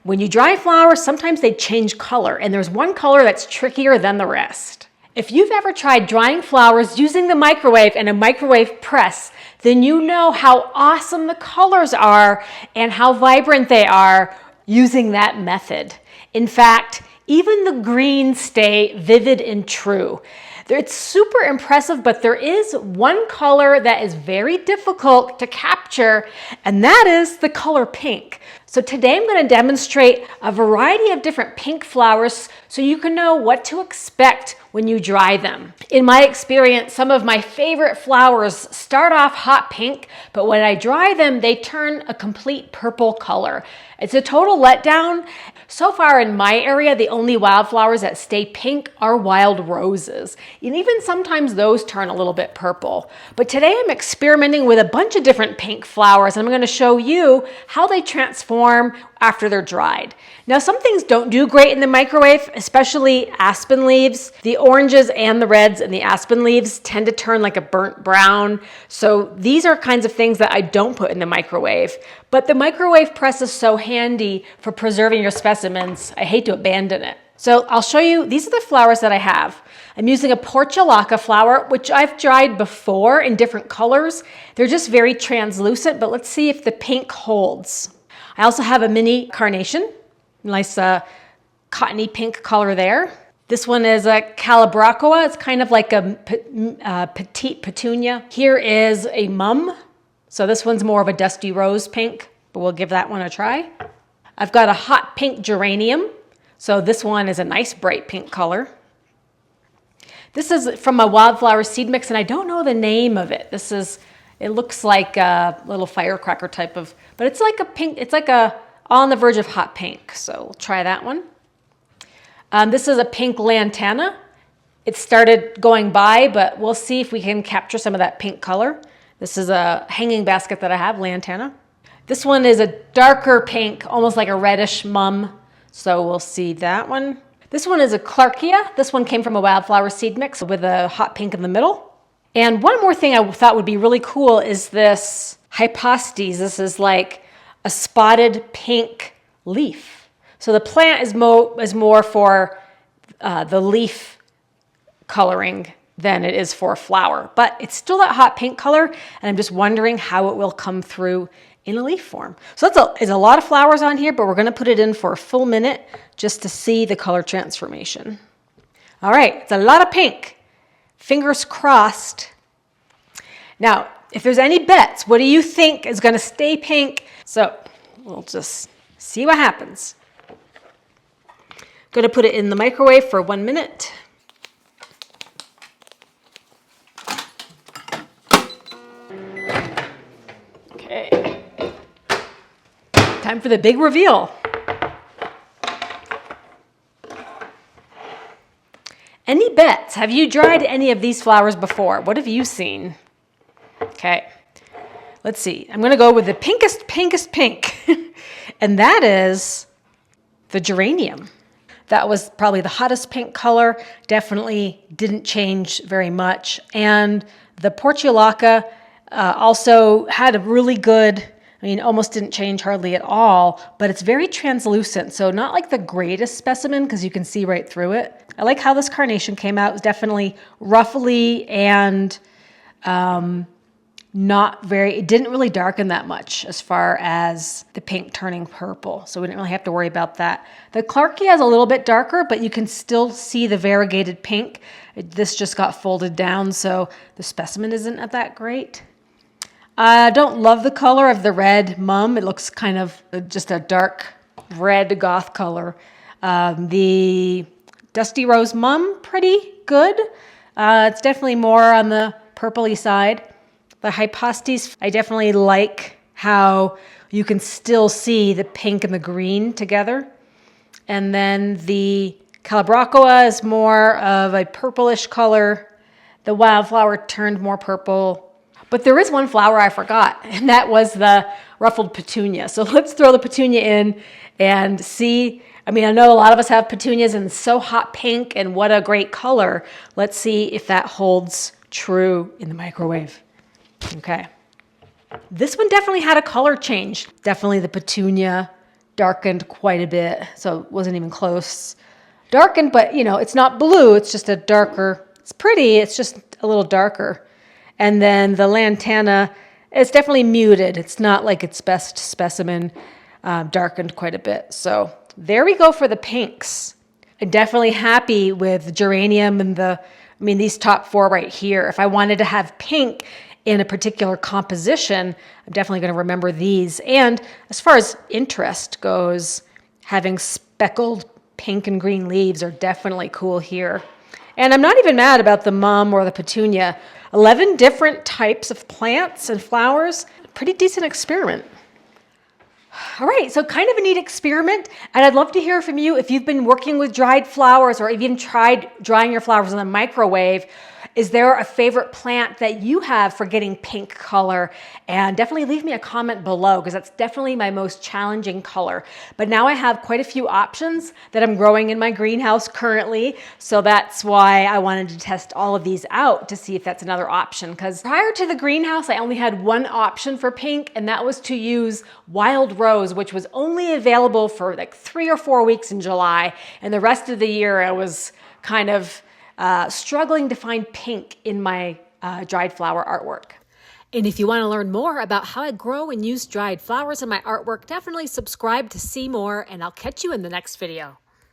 When you dry flowers, sometimes they change color, and there's one color that's trickier than the rest. If you've ever tried drying flowers using the microwave and a microwave press, then you know how awesome the colors are and how vibrant they are using that method. In fact, even the greens stay vivid and true. It's super impressive, but there is one color that is very difficult to capture, and that is the color pink. So today I'm going to demonstrate a variety of different pink flowers so you can know what to expect when you dry them. In my experience, some of my favorite flowers start off hot pink, but when I dry them, they turn a complete purple color. It's a total letdown. So far in my area, the only wildflowers that stay pink are wild roses. And even sometimes those turn a little bit purple. But today I'm experimenting with a bunch of different pink flowers. And I'm going to show you how they transform after they're dried. Now, some things don't do great in the microwave, especially aspen leaves. The oranges and the reds in the aspen leaves tend to turn like a burnt brown. So these are kinds of things that I don't put in the microwave. But the microwave press is so handy for preserving your specimens. I hate to abandon it. So I'll show you, these are the flowers that I have. I'm using a portulaca flower, which I've dried before in different colors. They're just very translucent, but let's see if the pink holds. I also have a mini carnation, nice cottony pink color there. This one is a calabrachoa. It's kind of like a petite petunia. Here is a mum. So this one's more of a dusty rose pink, but we'll give that one a try. I've got a hot pink geranium. So this one is a nice bright pink color. This is from a wildflower seed mix, and I don't know the name of it. It looks like a little firecracker type of, but it's like a pink, it's like a on the verge of hot pink. So we'll try that one. This is a pink lantana. It started going by, but we'll see if we can capture some of that pink color. This is a hanging basket that I have, lantana. This one is a darker pink, almost like a reddish mum. So we'll see that one. This one is a clarkia. This one came from a wildflower seed mix with a hot pink in the middle. And one more thing I thought would be really cool is this hypostes. This is like a spotted pink leaf. So the plant is more for the leaf coloring than it is for a flower. But it's still that hot pink color, and I'm just wondering how it will come through in a leaf form. So there's a lot of flowers on here, but we're going to put it in for a full minute just to see the color transformation. All right, it's a lot of pink. Fingers crossed. Now, if there's any bets, what do you think is going to stay pink? So we'll just see what happens. Going to put it in the microwave for 1 minute. Okay. Time for the big reveal. Any bets? Have you dried any of these flowers before? What have you seen? Okay, let's see. I'm going to go with the pinkest pink, and that is the geranium. That was probably the hottest pink color. Definitely didn't change very much. And the portulaca also had a really good, almost didn't change hardly at all, but it's very translucent. So not like the greatest specimen because you can see right through it. I like how this carnation came out. It was definitely ruffly and it didn't really darken that much as far as the pink turning purple. So we didn't really have to worry about that. The clarkia is a little bit darker, but you can still see the variegated pink. This just got folded down, so the specimen isn't that great. I don't love the color of the red mum. It looks kind of just a dark red goth color. The dusty rose mum, pretty good. It's definitely more on the purpley side. The hypostes, I definitely like how you can still see the pink and the green together. And then the calabrachoa is more of a purplish color. The wildflower turned more purple. But there is one flower I forgot, and that was the ruffled petunia. So let's throw the petunia in and see. I know a lot of us have petunias and it's so hot pink, and what a great color. Let's see if that holds true in the microwave. Okay. This one definitely had a color change. Definitely the petunia darkened quite a bit, so it wasn't even close. Darkened, but you know, it's not blue, it's just a darker, it's pretty, it's just a little darker. And then the lantana, it's definitely muted. It's not like its best specimen, darkened quite a bit. So there we go for the pinks. I'm definitely happy with geranium and these top 4 right here. If I wanted to have pink in a particular composition, I'm definitely going to remember these. And as far as interest goes, having speckled pink and green leaves are definitely cool here. And I'm not even mad about the mum or the petunia. 11 different types of plants and flowers. Pretty decent experiment. All right, so kind of a neat experiment, and I'd love to hear from you if you've been working with dried flowers or even tried drying your flowers in the microwave. Is there a favorite plant that you have for getting pink color? And definitely leave me a comment below, because that's definitely my most challenging color. But now I have quite a few options that I'm growing in my greenhouse currently, so that's why I wanted to test all of these out to see if that's another option. Because prior to the greenhouse, I only had one option for pink, and that was to use wild rose, which was only available for like 3 or 4 weeks in July, and the rest of the year I was kind of struggling to find pink in my dried flower artwork. And if you want to learn more about how I grow and use dried flowers in my artwork, definitely subscribe to see more, and I'll catch you in the next video.